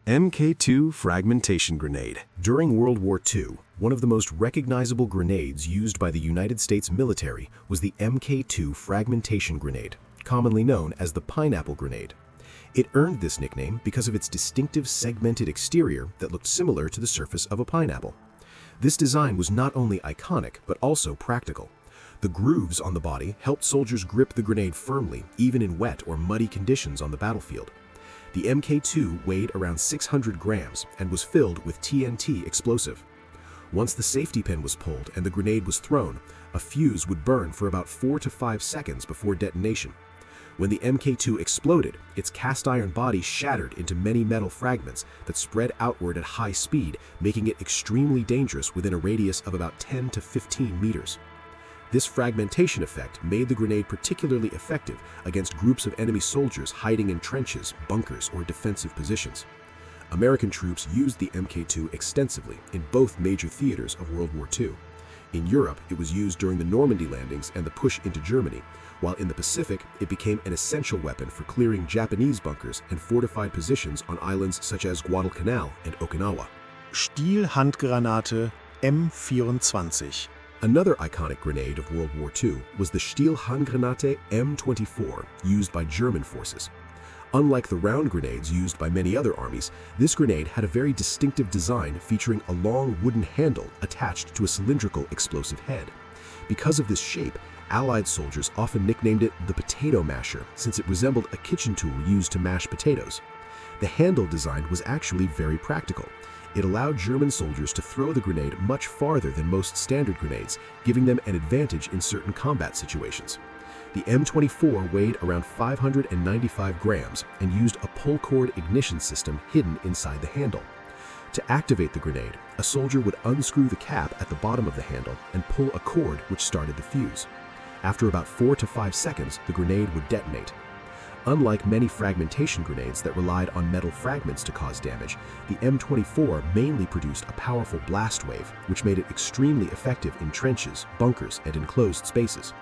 Mk2 fragmentation grenade. During World War II, one of the most recognizable grenades used by the United States military was the Mk2 fragmentation grenade, commonly known as the pineapple grenade. It earned this nickname because of its distinctive segmented exterior that looked similar to the surface of a pineapple. This design was not only iconic, but also practical. The grooves on the body helped soldiers grip the grenade firmly, even in wet or muddy conditions on the battlefield. The Mk2 weighed around 600 grams and was filled with TNT explosive. Once the safety pin was pulled and the grenade was thrown, a fuse would burn for about 4 to 5 seconds before detonation. When the Mk2 exploded, its cast iron body shattered into many metal fragments that spread outward at high speed, making it extremely dangerous within a radius of about 10 to 15 meters. This fragmentation effect made the grenade particularly effective against groups of enemy soldiers hiding in trenches, bunkers, or defensive positions. American troops used the Mk2 extensively in both major theaters of World War II. In Europe, it was used during the Normandy landings and the push into Germany, while in the Pacific, it became an essential weapon for clearing Japanese bunkers and fortified positions on islands such as Guadalcanal and Okinawa. Stielhandgranate M24. Another iconic grenade of World War II was the Stielhandgranate M24, used by German forces. Unlike the round grenades used by many other armies, this grenade had a very distinctive design featuring a long wooden handle attached to a cylindrical explosive head. Because of this shape, Allied soldiers often nicknamed it the potato masher, since it resembled a kitchen tool used to mash potatoes. The handle design was actually very practical. It allowed German soldiers to throw the grenade much farther than most standard grenades, giving them an advantage in certain combat situations. The M24 weighed around 595 grams and used a pull cord ignition system hidden inside the handle. To activate the grenade, a soldier would unscrew the cap at the bottom of the handle and pull a cord which started the fuse. After about 4 to 5 seconds, the grenade would detonate. Unlike many fragmentation grenades that relied on metal fragments to cause damage, the M24 mainly produced a powerful blast wave, which made it extremely effective in trenches, bunkers, and enclosed spaces.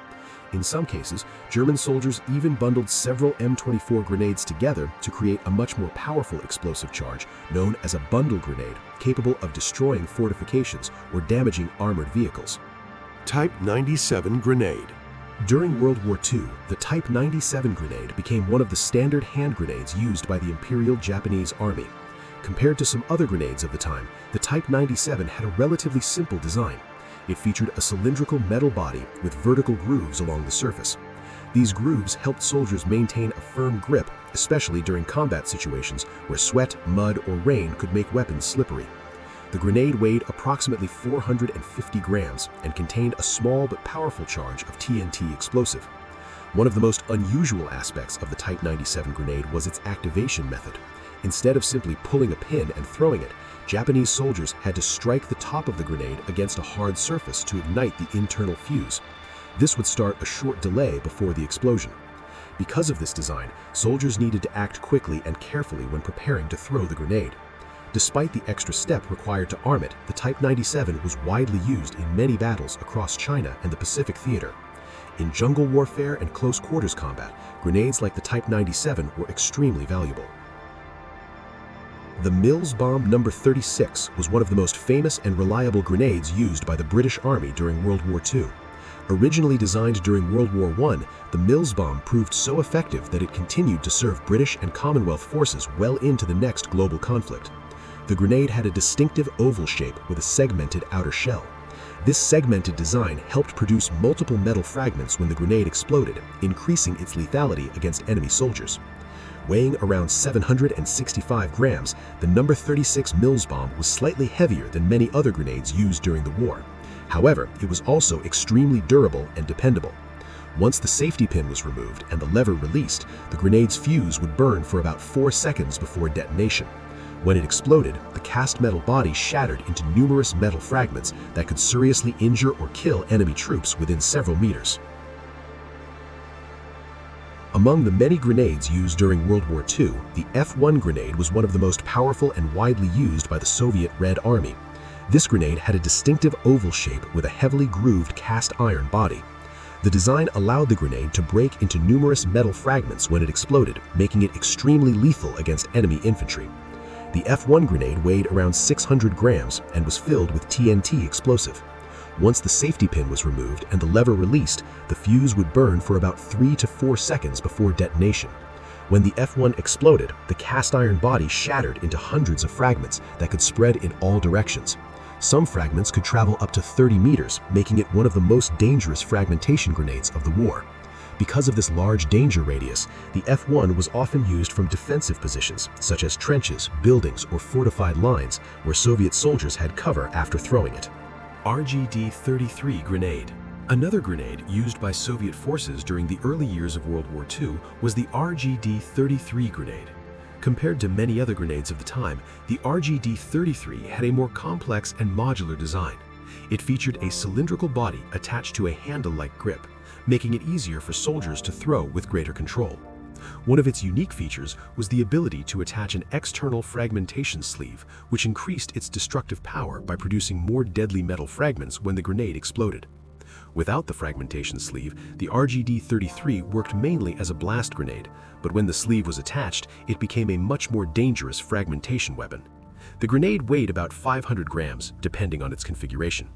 In some cases, German soldiers even bundled several M24 grenades together to create a much more powerful explosive charge known as a bundle grenade, capable of destroying fortifications or damaging armored vehicles. Type 97 grenade. During World War II, the Type 97 grenade became one of the standard hand grenades used by the Imperial Japanese Army. Compared to some other grenades of the time, the Type 97 had a relatively simple design. It featured a cylindrical metal body with vertical grooves along the surface. These grooves helped soldiers maintain a firm grip, especially during combat situations where sweat, mud, or rain could make weapons slippery. The grenade weighed approximately 450 grams and contained a small but powerful charge of TNT explosive. One of the most unusual aspects of the Type 97 grenade was its activation method. Instead of simply pulling a pin and throwing it, Japanese soldiers had to strike the top of the grenade against a hard surface to ignite the internal fuse. This would start a short delay before the explosion. Because of this design, soldiers needed to act quickly and carefully when preparing to throw the grenade. Despite the extra step required to arm it, the Type 97 was widely used in many battles across China and the Pacific theater. In jungle warfare and close quarters combat, grenades like the Type 97 were extremely valuable. The Mills bomb No. 36 was one of the most famous and reliable grenades used by the British Army during World War II. Originally designed during World War I, the Mills bomb proved so effective that it continued to serve British and Commonwealth forces well into the next global conflict. The grenade had a distinctive oval shape with a segmented outer shell. This segmented design helped produce multiple metal fragments when the grenade exploded, increasing its lethality against enemy soldiers. Weighing around 765 grams, the No. 36 Mills bomb was slightly heavier than many other grenades used during the war. However, it was also extremely durable and dependable. Once the safety pin was removed and the lever released, the grenade's fuse would burn for about 4 seconds before detonation. When it exploded, the cast metal body shattered into numerous metal fragments that could seriously injure or kill enemy troops within several meters. Among the many grenades used during World War II, the F-1 grenade was one of the most powerful and widely used by the Soviet Red Army. This grenade had a distinctive oval shape with a heavily grooved cast iron body. The design allowed the grenade to break into numerous metal fragments when it exploded, making it extremely lethal against enemy infantry. The F1 grenade weighed around 600 grams and was filled with TNT explosive. Once the safety pin was removed and the lever released, the fuse would burn for about 3 to 4 seconds before detonation. When the F1 exploded, the cast iron body shattered into hundreds of fragments that could spread in all directions. Some fragments could travel up to 30 meters, making it one of the most dangerous fragmentation grenades of the war. Because of this large danger radius, the F1 was often used from defensive positions, such as trenches, buildings, or fortified lines, where Soviet soldiers had cover after throwing it. RGD-33 grenade. Another grenade used by Soviet forces during the early years of World War II was the RGD-33 grenade. Compared to many other grenades of the time, the RGD-33 had a more complex and modular design. It featured a cylindrical body attached to a handle-like grip, making it easier for soldiers to throw with greater control. One of its unique features was the ability to attach an external fragmentation sleeve, which increased its destructive power by producing more deadly metal fragments when the grenade exploded. Without the fragmentation sleeve, the RGD-33 worked mainly as a blast grenade, but when the sleeve was attached, it became a much more dangerous fragmentation weapon. The grenade weighed about 500 grams, depending on its configuration.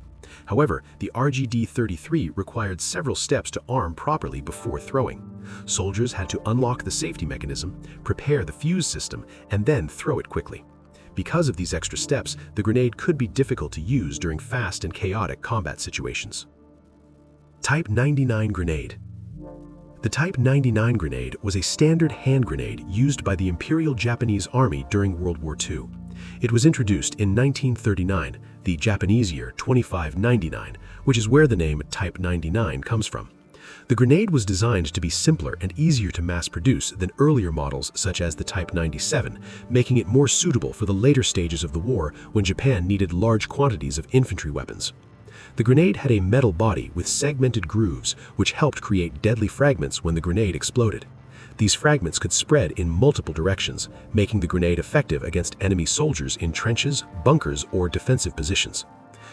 However, the RGD-33 required several steps to arm properly before throwing. Soldiers had to unlock the safety mechanism, prepare the fuse system, and then throw it quickly. Because of these extra steps, the grenade could be difficult to use during fast and chaotic combat situations. Type 99 grenade. The Type 99 grenade was a standard hand grenade used by the Imperial Japanese Army during World War II. It was introduced in 1939, the Japanese year 2599, which is where the name Type 99 comes from. The grenade was designed to be simpler and easier to mass produce than earlier models such as the Type 97, making it more suitable for the later stages of the war when Japan needed large quantities of infantry weapons. The grenade had a metal body with segmented grooves, which helped create deadly fragments when the grenade exploded. These fragments could spread in multiple directions, making the grenade effective against enemy soldiers in trenches, bunkers, or defensive positions.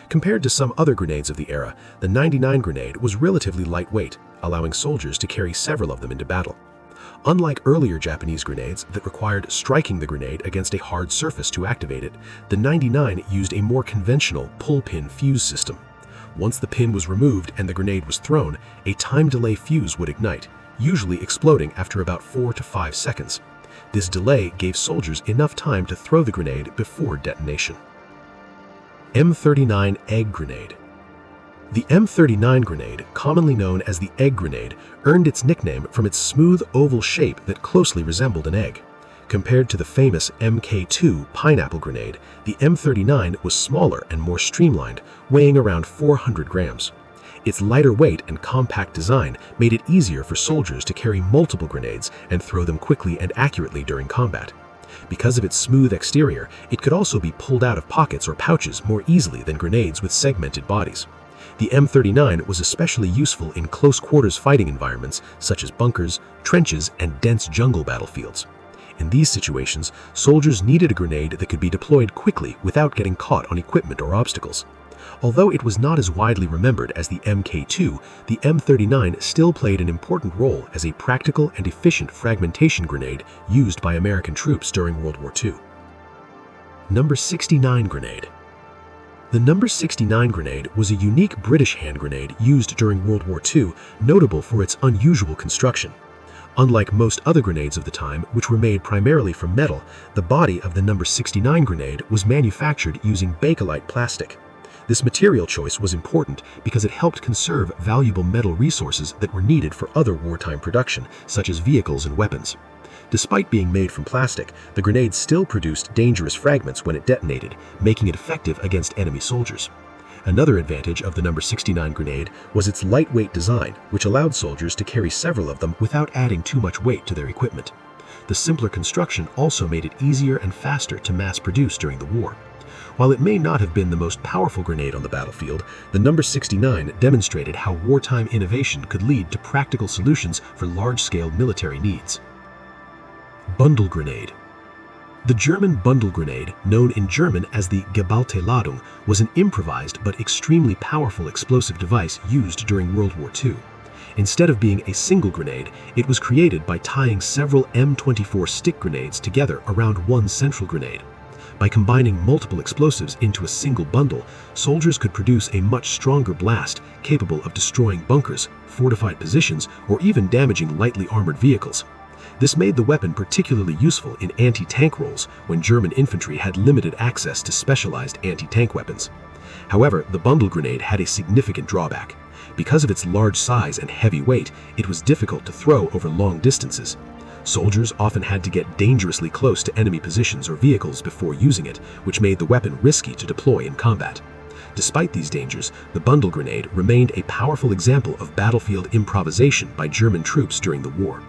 Compared to some other grenades of the era, the 99 grenade was relatively lightweight, allowing soldiers to carry several of them into battle. Unlike earlier Japanese grenades that required striking the grenade against a hard surface to activate it, the 99 used a more conventional pull-pin fuse system. Once the pin was removed and the grenade was thrown, a time delay fuse would ignite, usually exploding after about 4 to 5 seconds. This delay gave soldiers enough time to throw the grenade before detonation. M39 egg grenade. The M39 grenade, commonly known as the egg grenade, earned its nickname from its smooth oval shape that closely resembled an egg. Compared to the famous Mk2 pineapple grenade, the M39 was smaller and more streamlined, weighing around 400 grams. Its lighter weight and compact design made it easier for soldiers to carry multiple grenades and throw them quickly and accurately during combat. Because of its smooth exterior, it could also be pulled out of pockets or pouches more easily than grenades with segmented bodies. The M39 was especially useful in close-quarters fighting environments such as bunkers, trenches, and dense jungle battlefields. In these situations, soldiers needed a grenade that could be deployed quickly without getting caught on equipment or obstacles. Although it was not as widely remembered as the Mk2, the M39 still played an important role as a practical and efficient fragmentation grenade used by American troops during World War II. Number 69 grenade. The number 69 grenade was a unique British hand grenade used during World War II, notable for its unusual construction. Unlike most other grenades of the time, which were made primarily from metal, the body of the number 69 grenade was manufactured using Bakelite plastic. This material choice was important because it helped conserve valuable metal resources that were needed for other wartime production, such as vehicles and weapons. Despite being made from plastic, the grenade still produced dangerous fragments when it detonated, making it effective against enemy soldiers. Another advantage of the number 69 grenade was its lightweight design, which allowed soldiers to carry several of them without adding too much weight to their equipment. The simpler construction also made it easier and faster to mass produce during the war. While it may not have been the most powerful grenade on the battlefield, the number 69 demonstrated how wartime innovation could lead to practical solutions for large-scale military needs. Bundle grenade. The German bundle grenade, known in German as the Geballte Ladung, was an improvised but extremely powerful explosive device used during World War II. Instead of being a single grenade, it was created by tying several M24 stick grenades together around one central grenade. By combining multiple explosives into a single bundle, soldiers could produce a much stronger blast capable of destroying bunkers, fortified positions, or even damaging lightly armored vehicles. This made the weapon particularly useful in anti-tank roles when German infantry had limited access to specialized anti-tank weapons. However, the bundle grenade had a significant drawback. Because of its large size and heavy weight, it was difficult to throw over long distances. Soldiers often had to get dangerously close to enemy positions or vehicles before using it, which made the weapon risky to deploy in combat. Despite these dangers, the bundle grenade remained a powerful example of battlefield improvisation by German troops during the war.